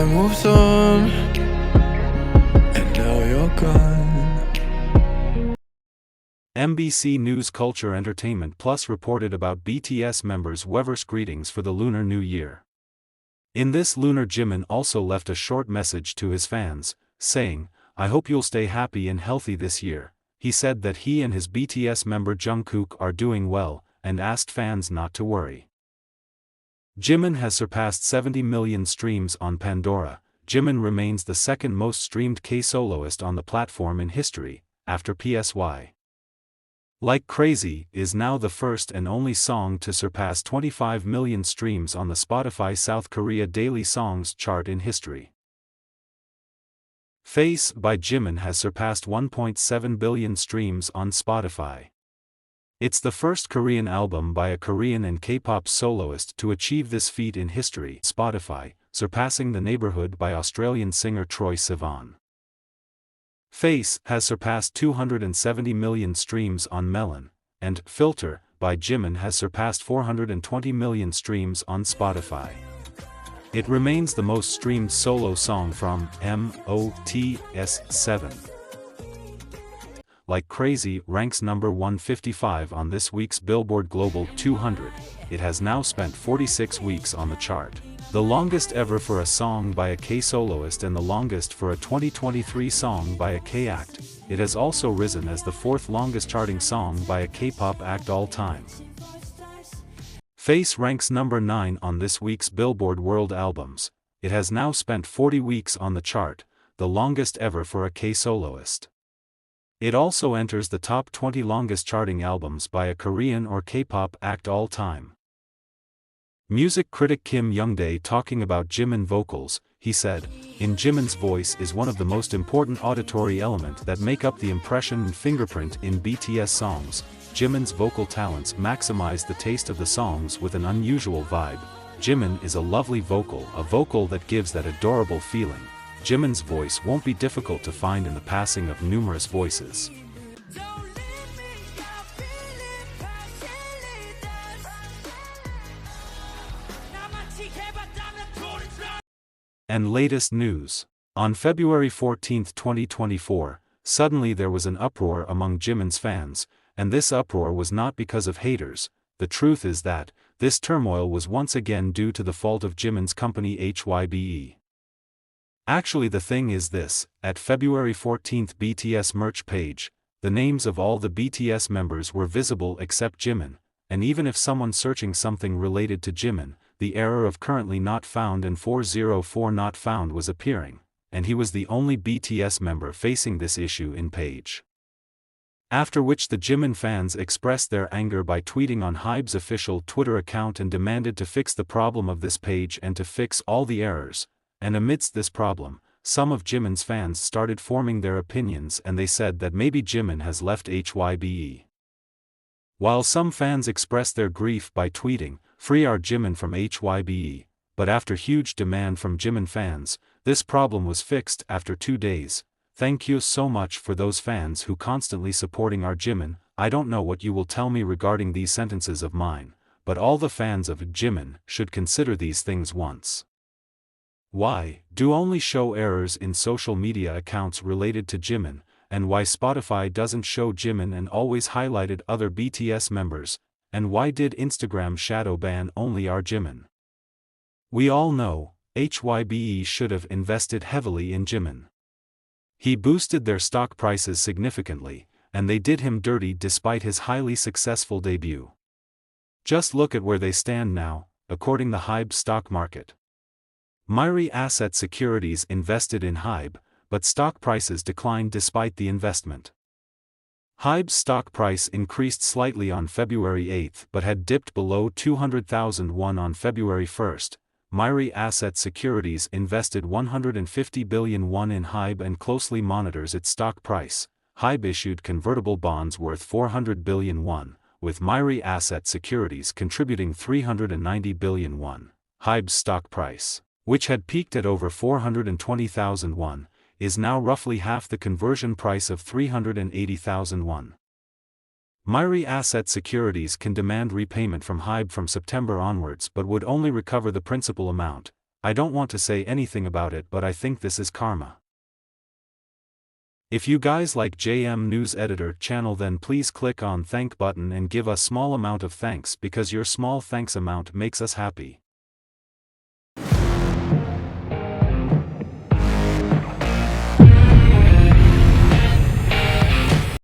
moved on, and now you're gone. MBC News Culture Entertainment Plus reported about BTS members Weverse greetings for the Lunar New Year. In this, Lunar Jimin also left a short message to his fans, saying, "I hope you'll stay happy and healthy this year." He said that he and his BTS member Jungkook are doing well, and asked fans not to worry. Jimin has surpassed 70 million streams on Pandora. Jimin remains the second most streamed K-soloist on the platform in history, after PSY. Like Crazy is now the first and only song to surpass 25 million streams on the Spotify South Korea Daily Songs chart in history. Face by Jimin has surpassed 1.7 billion streams on Spotify. It's the first Korean album by a Korean and K-pop soloist to achieve this feat in history, Spotify, surpassing The Neighborhood by Australian singer Troye Sivan. Face has surpassed 270 million streams on Melon, and Filter by Jimin has surpassed 420 million streams on Spotify. It remains the most streamed solo song from MOTS7. Like Crazy ranks number 155 on this week's Billboard Global 200. It has now spent 46 weeks on the chart. The longest ever for a song by a K-soloist and the longest for a 2023 song by a K-act. It has also risen as the fourth longest charting song by a K-pop act all time. Face ranks number 9 on this week's Billboard World Albums. It has now spent 40 weeks on the chart, the longest ever for a K-soloist. It also enters the top 20 longest charting albums by a Korean or K-pop act all time. Music critic Kim Youngdae talking about Jimin vocals, he said, "In Jimin's voice is one of the most important auditory element that make up the impression and fingerprint in BTS songs. Jimin's vocal talents maximize the taste of the songs with an unusual vibe. Jimin is a lovely vocal, a vocal that gives that adorable feeling. Jimin's voice won't be difficult to find in the passing of numerous voices." And latest news. On February 14, 2024, suddenly there was an uproar among Jimin's fans, and this uproar was not because of haters. The truth is that this turmoil was once again due to the fault of Jimin's company Hybe. Actually, the thing is this: at February 14 BTS merch page, the names of all the BTS members were visible except Jimin, and even if someone searching something related to Jimin, the error of currently not found and 404 not found was appearing, and he was the only BTS member facing this issue in page. After which the Jimin fans expressed their anger by tweeting on Hybe's official Twitter account and demanded to fix the problem of this page and to fix all the errors. And amidst this problem, some of Jimin's fans started forming their opinions, and they said that maybe Jimin has left Hybe. While some fans expressed their grief by tweeting, "Free our Jimin from Hybe," but after huge demand from Jimin fans, this problem was fixed after 2 days. "Thank you so much for those fans who constantly supporting our Jimin. I don't know what you will tell me regarding these sentences of mine, but all the fans of Jimin should consider these things once. Why do only show errors in social media accounts related to Jimin, and why Spotify doesn't show Jimin and always highlighted other BTS members, and why did Instagram shadow ban only our Jimin? We all know, Hybe should have invested heavily in Jimin. He boosted their stock prices significantly, and they did him dirty despite his highly successful debut. Just look at where they stand now, according to Hybe stock market. Myri Asset Securities invested in Hybe, but stock prices declined despite the investment. Hybe's stock price increased slightly on February 8 but had dipped below 200,000 won on February 1. Myri Asset Securities invested 150 billion won in Hybe and closely monitors its stock price. Hybe issued convertible bonds worth 400 billion won, with Myri Asset Securities contributing 390 billion won. Hybe's stock price, which had peaked at over 420,000 won, is now roughly half the conversion price of 380,000 won. Myri Asset Securities can demand repayment from Hybe from September onwards but would only recover the principal amount. I don't want to say anything about it, but I think this is karma. If you guys like JM News Editor channel, then please click on thank button and give a small amount of thanks, because your small thanks amount makes us happy.